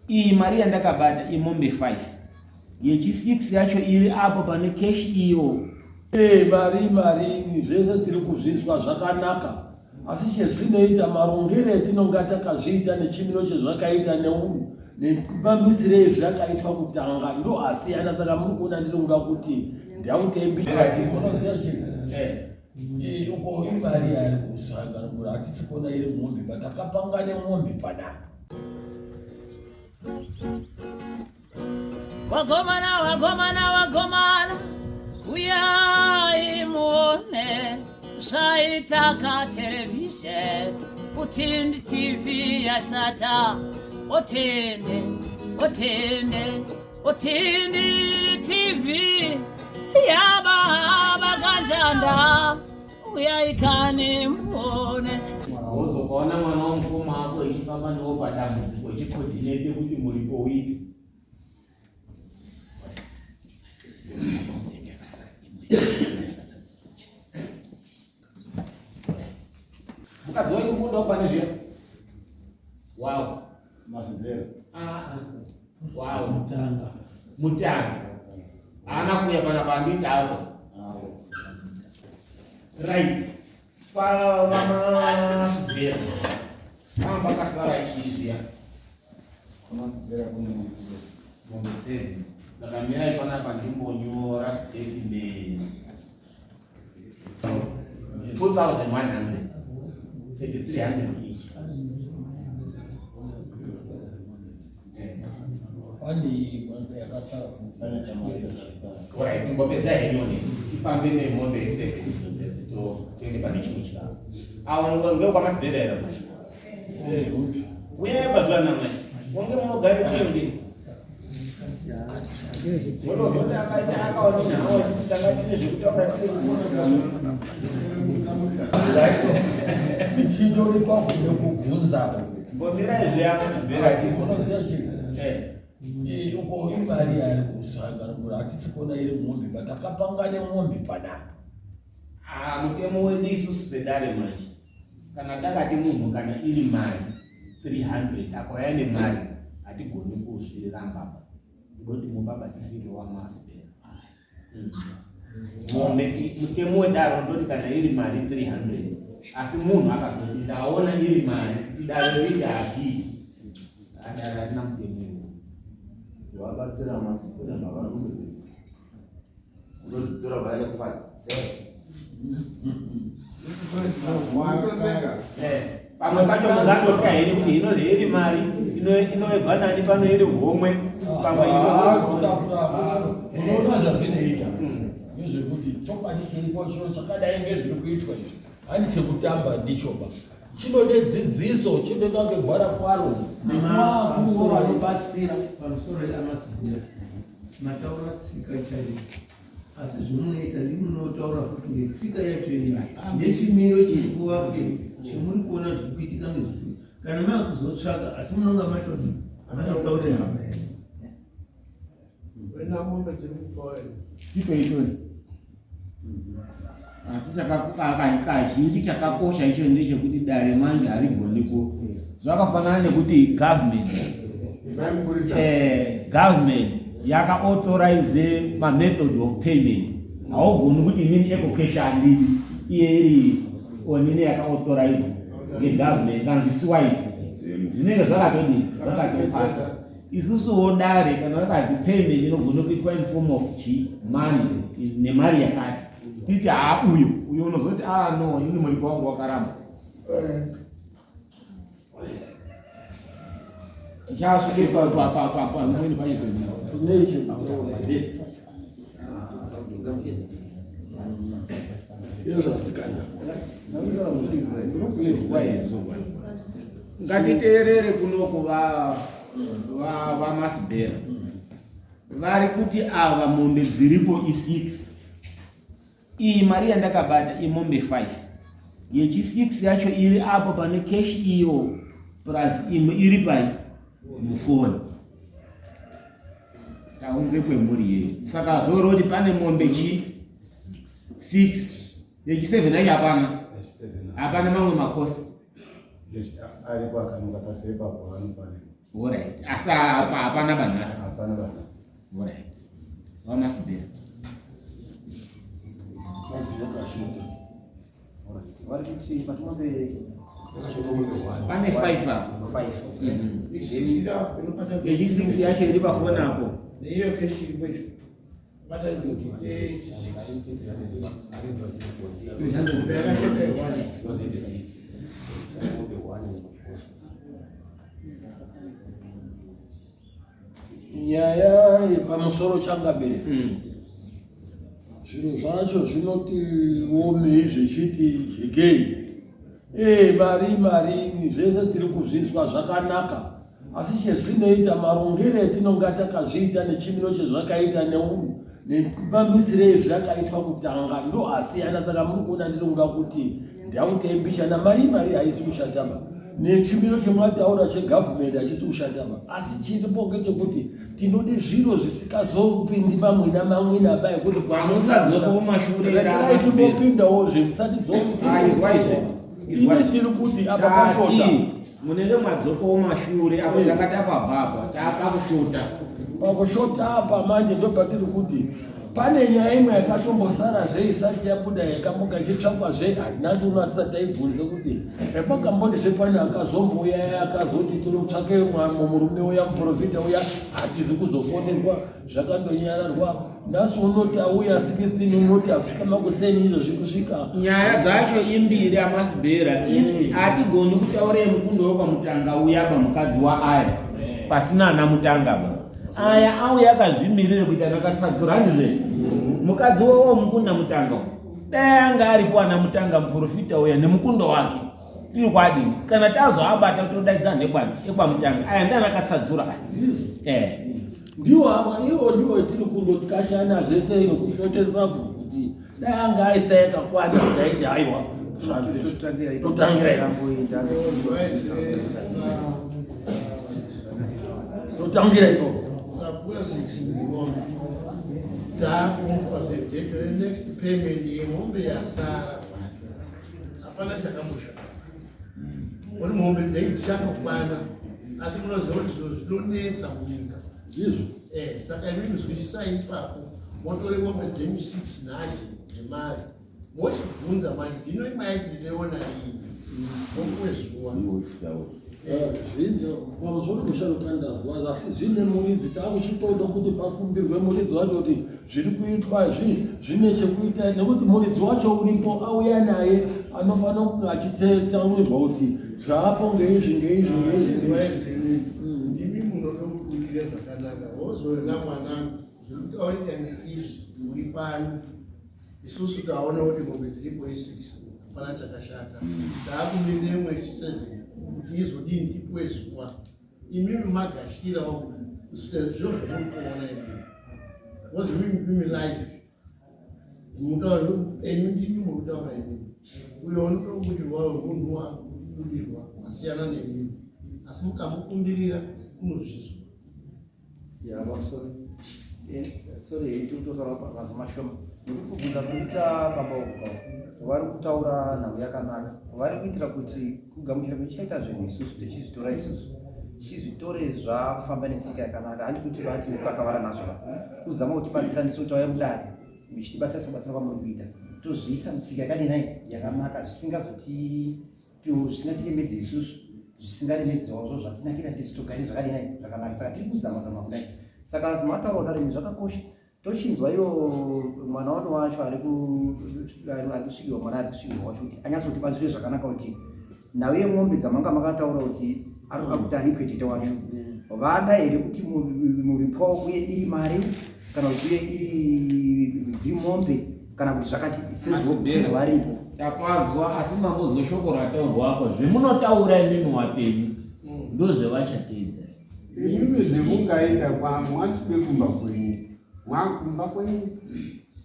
iyi mari yandakabata imombe 5 yechi6 yacho iri apo pane cash iyo. Mari zvese tiri kuzvizwa zvakanaka, asi chezvinoita marongere etinonga takazviita nechimiro chezvakaita nepambisire ezvakaitwa kutanga ndo asiyana. Saka muri kuona ndinonga kuti ndauteibinoziva chinhu uko imari yari kusagarugura hatisi kuona iri mombe patakapanga nemombe panapa. Wagomana uyai muone zvaitaka television Utindi TV yasata Utindi TV yaba kanjanda uyaikane muone. Uzokuona mwana wamukoma wako echifamba newo padambudziko echikodhinete kuti muripo witi. Mukadzi wenyu kufundawo pane zviya? Wow. Masibhera. Wow. Mutanga. Haana kuuya pana panditi apo. Right. Pamasibhera. Pakasara ichizviya. Masibhera kune mombe 7. Saka mirai panapa ndimbonyora statement 2,100 300 each. Alright, ngopedza henoni ifambe nemombe 7 to tiende pane chimwe chikamu. Awo ngekwamasibhera ero macho. Uyai pazuva namacho. Wange munogara kuyo Unozoti akaita akaona hawo takatine zvekutaura tiri kuona Tichindori pakude kubvunza mbomirai zveyamasibhera unoziva chinhu uko imari yari kusagarugura hatisi kuona iri mombe patakapanga nemombe panapa. Mutemo wedu isusu sedare manje kana takati munhu kana iri mari 300 akauya nemari hatigoni kuzviramba ngoti mubaba tisiri wamasibhera. Mutemo wedaro ndoti kana iri mari 300 asi munhu akazoti ndaona iri mari idaro riti hazvii adaro hatina mutemo wabatsira masibhera navanhu unozitora vaile kufa pamwe pacho mungandoti heri kuti inozi iri mari inoebva nani pano iri homwe pamwe unoona zvazvinoita nezvekuti chokwadi chiripo chiro chakadai ngezviri kuitwa izvi handi chekutamba ndichoba, chinode dzidziso, chinode ngegwara kwaro nemakuvo vanobatsira pamusoro yamasibhera mataura tsika chaiyo, asi zvimunoita ndimunotaura kuti ngetsika yacho iyi nechimiro chiri kuvake chimuri kuona zviri kuitika ngezvifuri kana maakuzotsvaka asi munonga matotaure hama yenu wenamombe chirimusoe titoitoni. Asi kazhinji chakakosha icho ndechekuti dare manje harigonipo. Zvakafanana nekuti government yakaauthorize method of payment. Haugoni kuti inini eco-cash handidi iye iri onini yakaauthorize ngegovernment kana zvisiwaiti zvinenge zvakatopasa. Isusuwo dare kana vakazi payment inogona kuitwa in form of money nemari yakati titi uyo unozoti no ini muripo wangu wakaramba chasvike pamweni pacho ngatiteerere kunoku vamasibhera vari kuti ava mombe dziripo i6. Iyi mari yandakabata imombe 5 yechi6 yacho iri apo pane cash iyo plus imwe iri pai mufoni. Taunze kwemhuri yedu. Saka zoroti pane mombe chi 6 yechi7 yacho hapana mamwe makosi aripo akanonga pasepa pavanofanira Alright. Asa hapana banasi. Hapana banasi. Alright. Vamasibhera. Vari kuti patinonge Pane 5 apa. 5 Isisira inopata Yechi 6 yacho iri pafoni apo. Neiyo keshi kwecho. Bata kuti 6. nyaya yepamusoro changabere zviro zvacho zvinoti omei zvichiti zvegei mari zvese tiri kuzvizwa zvakanaka asi chezvinoita marongere etinonga takazviita nechimiro chezvakaita neunhu nepambisire ezvakaitwa kutanga ndo asiyana saka muri kuona ndinonga kuti ndau teimbishana mari haisi kushataba nechimiro chemwataura chegavhumende hachisi kushataba asi chiripo ngechekuti tinode zviro zvisikazopindi mamwe namamwe nabai kuti kwamusadzokoumashureaitipopindawo zvemusati dzouti tiri kuti apa pashota munenge mwadzokawo mashure apo tanga tapabvapa takakushota pakushota apa manje ndopatiri kuti pane nyaya imwe yakatombosara isati yabuda yakambonga ichitsvakwa nhasi uno hatisati taibvunze kuti epakamboti pane akazombouya akazoti tinotsvake murume uya muprofita uya hatizi kuzofonerwa zvakandonyararwa nhasi unoti auya 16 unoti asvika makuseni izvo zvikusvika nyaya dzacho imbiri amasibhera hatigoni kutaura mukundowo pamutanga uya pamukadzi waaya pasina ana mutanga aya auya akazvimirire kuita akasadzuranize mukadzi wawo mukunda mutanga dai anga aripo ana mutanga muprofita uya nemukundo wake tiri kwadini kana tazoabata todaidza nekwamutanga aya ndiana akasadzura ndiwo ava iwo ndiwo tiri kundoti kashana zvese ino kushotesa kuti dai anga aisaika kwana daiti haiwa totangira ipo Kapuya 6 ngombe. Takumpa the next payment yengombe yasara. Hapana chakambosha. Wani ngombe dzengi dzichakwana asi munoziva kuti zviro zvinonetsa munyika. izvo Saka imini zvichisa ipapo motore ngombe dzenyu 6 nhasi dzemari. Mochibvunza manje ndino imai ndinoona iyi. Mokuwe zuwa. pamusoro kusharukandazwa asi zvine muridzi takuchitoda kuti pakumbirwe muridzi wacho kuti zviri kuitwa zvine chekuita nekuti muridzi wacho uripo auya naye anofanira kunge achitaurirwa kuti zvaapo ngeizvi ndimi munoda kubudirira zvakanaka wozoona mwana zvirikutaurika neizvi uri pano isusu taona kuti ngombe dziripo i6 hapana chakashata taakumirire imwe 7 kuti izodini tipuwe zuwa imimi magashirawo zviro zvamuri kuona imimi wozi mimi live enyu ndimi murikutaura imimi uyo unoda kubudirwawo munhu wakubudirwa asiyana nemimi asi mukamukumbirira unozvizwa sorry tikutotaura pamazomashoma ndikubvunza kuita pambauka vari kutaura nhau yakanaka vari kuitira kuti kugamuchira kuchaita zvinhu isusu tichizvitora isusu tizvitore zvafamba netsika yakanaka handi kuti vati kakavara nazvo kuzama kutibatsira ndisu tauya mudare michitibatsira sobatsira kwamuri kuita tozviisa mutsika yakadinai yakanaka zvisingatiremedze isusu zvisingaremedzewo zvo zvatinakira tisu togari zvakadinai zvakanaka saka tiri kuzamazama kudai saka mataura kudare zvakakosha tochinzwa iyo mwana wano wacho ari kusvikirwa mwana ari kusvikirwa wacho kuti anyatsotibatsire zvakanaka kuti nhau yemombe dzamanga makataura kuti anoda kuti aripwe tete wacho vada here kuti muripo uye iri mari kana kuti uye iri mombe kana kuti zvakati sezvaripo takwazwa asi mambozwe shoko rataurwako zvemunotaura imimi wapenyu ndozvevachatedza imimi zvemungaita mwasvike kumba kwenyu mwakumba kwenyu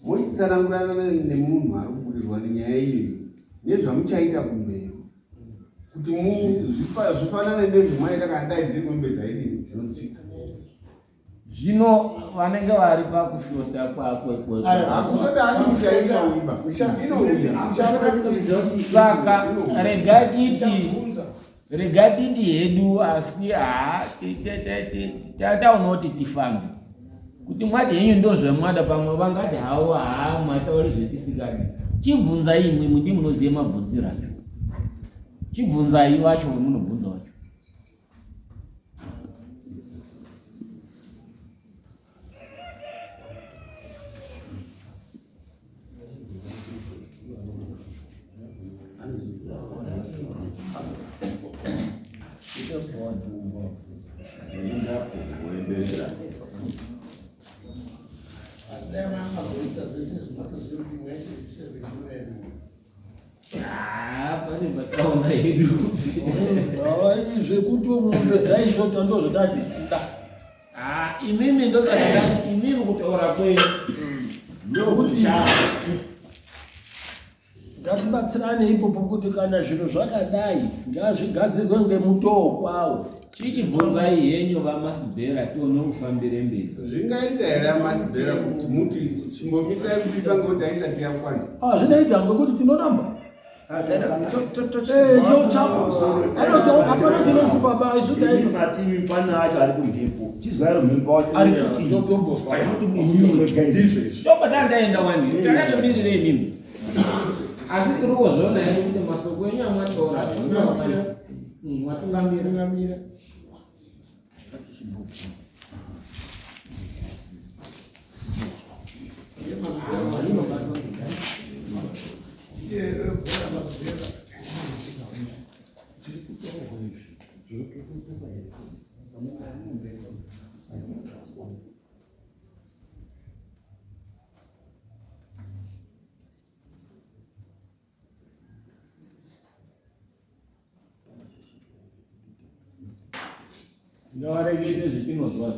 mochitsanangurana nemunhu ari kubudirwa nenyaya iyoyi nezvamuchaita kumberi kuti zvifanane nezvimwaita kana dai dziri mombe dzaidini dzinotsika zvino vanenge vari pakushota kwakwekwekuzodaanichaita uiba saka regarding hedu asi taona kuti tifambe kuti mwati henyu ndo zvamwada pamwe vangati hawo mwatauri zvetisikadi chibvunzai imwe ndi munoziye mabvunziro acho chibvunzai wacho wemunobvunza wacho pane mataona hedu zvekuti munhu dzaishota ndozvodatisida imimi ndosaka imimi kutaura kwenu ndokuti ngatibatsirane ipopo kuti kana zvinhu zvakadai ngazvigadzirwe ngemutoo kwawo chichibvunzai henyu vamasibhera tione kufambire mberi zvingaita here amasibhera kuti muti chimbomisai kupipa ngekuti aisati yakwana zvinoita ngekuti tinoramba matimi pana acho ari kumhepo chizwairo mhembo wacho ari kuti ndopatandaenda wani takatomirire mimi asi tiri kuzviona here kuti masoko enyu amwataura mwatungamira ngavarekete zvetinozwa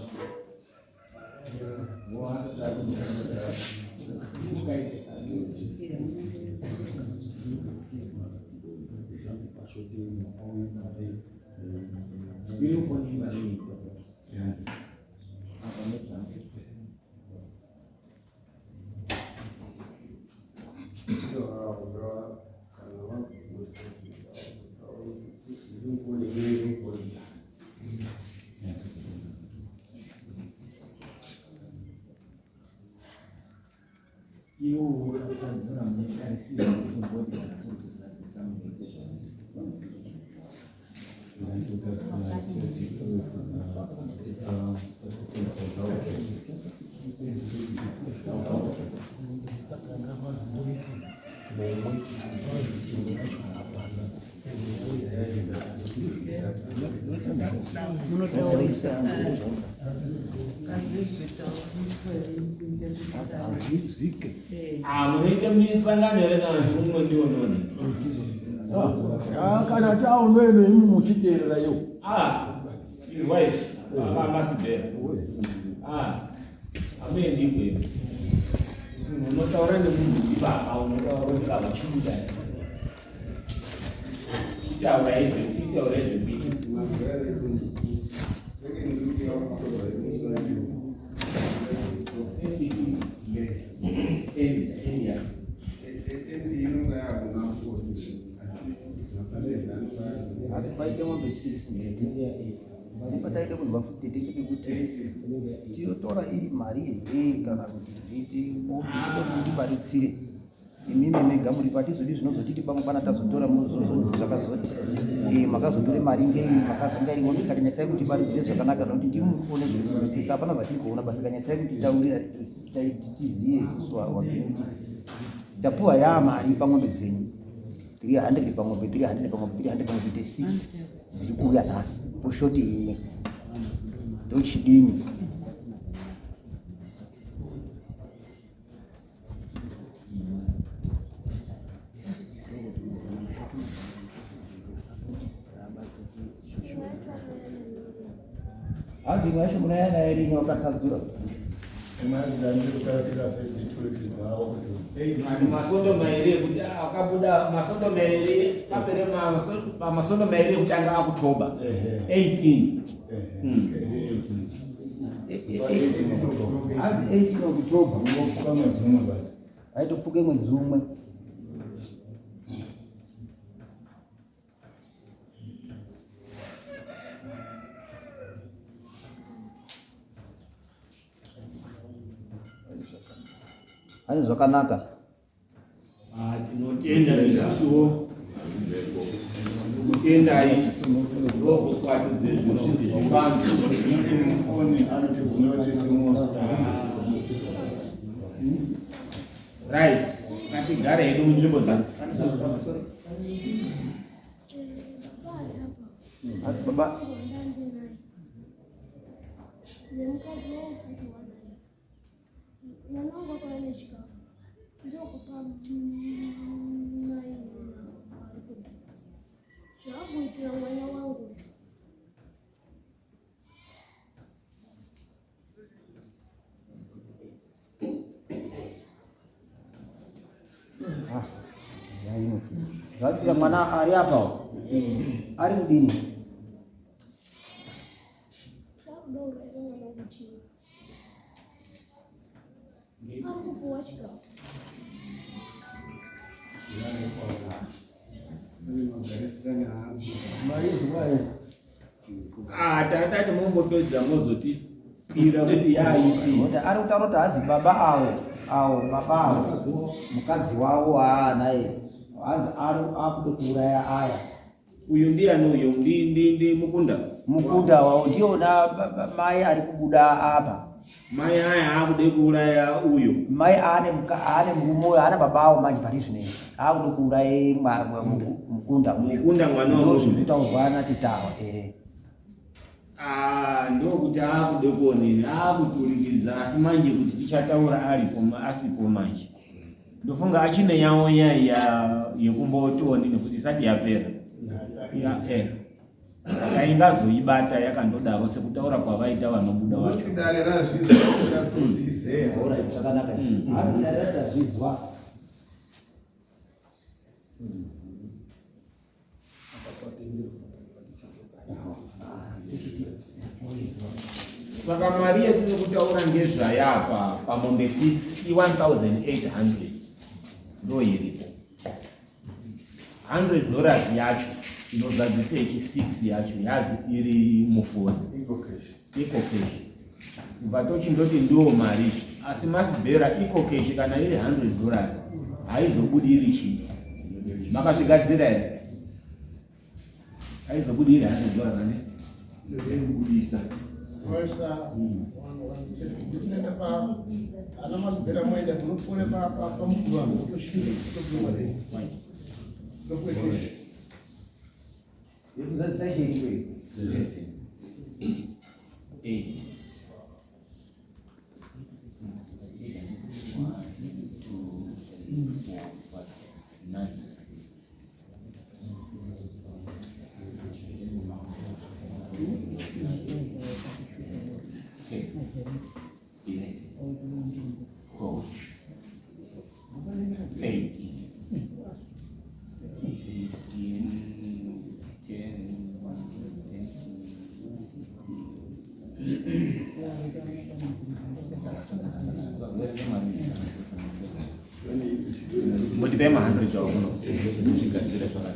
munoite misangano here kana zvirumwe ndiononi kana taunweno imi muchiteerera yo his wife amasibhera amuendi kwenu unotaura nemunhu ibaba unotaura kuti baba chiuda chitaura izvetaura izvepiti asi paite mwambe 6 pataide kunzwa futi tichiti kuti tinotora iri mari here kana kuti tiparitsire imimi mega muri patizodi zvinozotiti pamwe pana tazotora zvakazoti makazotore mari ngei makazongairiwo saka nyasai kuti paridzire zvakanaka nokuti ndimuone zvinoisa hapana zvatiri kuona basi kanyasai kuti taurira tiziye isusu wakuti tapuwa mari pamwombe dzenyu 300 pamwombe 300 pamwombe 300 pamwombe 6 dziri kuuya nhasi poshoti imwe ndochidini hazi imwe yacho munayana iri imwe wakasadzura masondo mairi ekuti akabuda masondo mairi apere masondo mairi ekutanga akutoba 18 hazi 18 okutoba aitopuke mwedzi umwe Asi zvakanaka. Tinotenda isusuwo kutendai ndokuswatudze zvino kuti zvifambe. Right, ngatigare hedu munzvimbo dzacho. Asi baba Zvakuita mwana ari apa ari kudini? Tatati mumbopedza mozotipira kuti yaipi. Kuti ari kutaura kuti hazi baba baba avo mukadzi wavo waanaye hazi akuda kuuraya aya. Uyu ndiani uyu? Ndi Mukunda wavo ndiona mai ari kubuda apa. Mai aya akude kuuraya uyu. Mai ane murume ana baba avo manje pari zvinezvi akuda kuuraya mukunda mwana wavo kutaurwa natitawa. Ndokuti akude kuonini akuturikidza asi manje kuti tichataura aripo asipo manje. Ndofunga achine yawo yekumbotionini kuti isati yapera. Ingazoibata yakandodaro sekutaura kwavaita vanobuda vacho. Zvakanaka. Zvizwa. Saka mari yetiri kutaura ngezvayapa paMonde 6 i$1,800 ndo iripo. $100 yacho inozadzisa ichi 6 yacho yazi iri mufoni iko cash. Kubva tochindoti ndiwo mari asi masibhera iko cash kana iri $100 haizobudi iri chii. Makazvigadzira here? Haizobudi iri $100 ane? Ndobudisa. Ana masibhera mwenda munopfuure pamukuru wangu kutosvika Yekuzadzisa chii? 8. Multiple 100 jauh no. Jika tidak salah.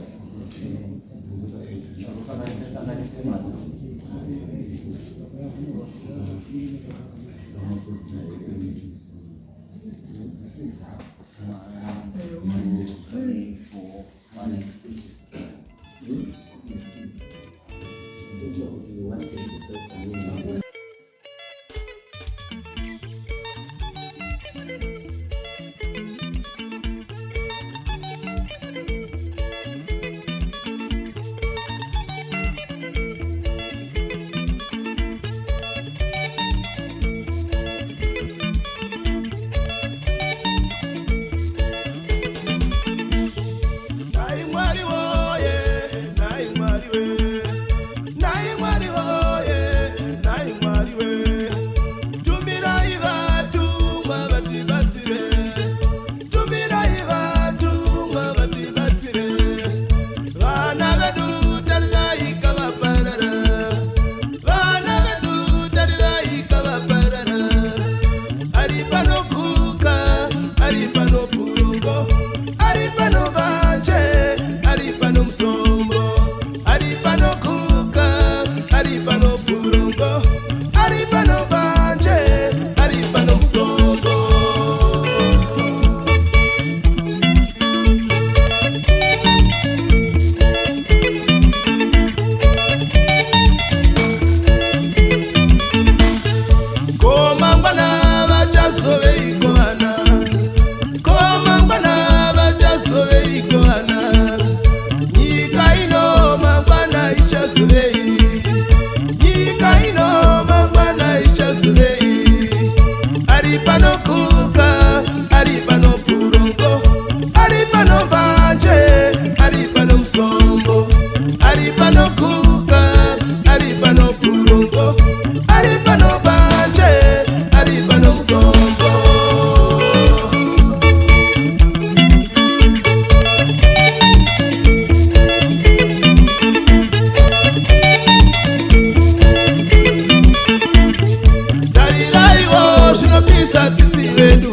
zvinobisa tsitsi vedu,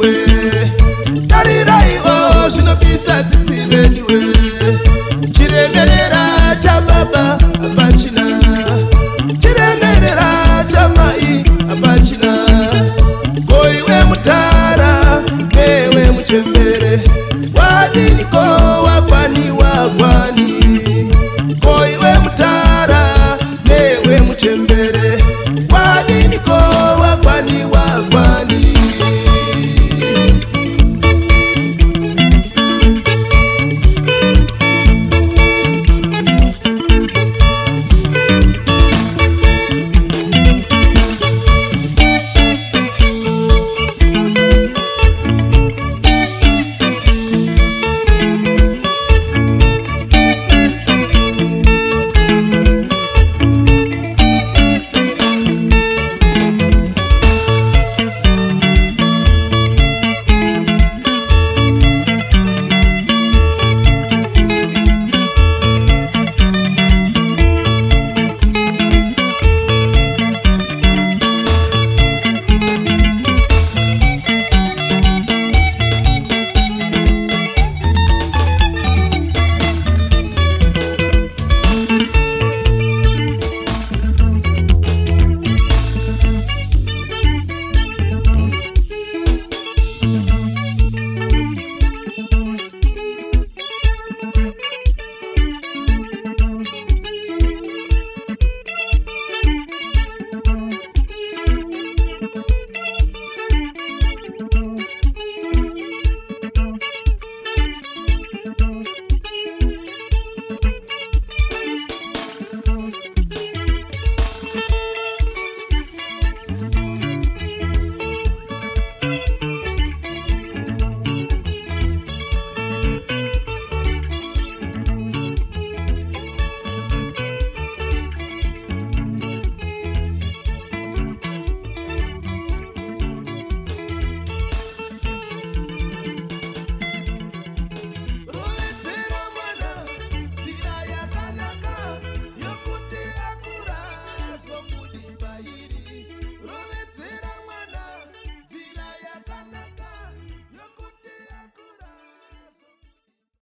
tarirai o zvinobisa tsitsi vedu.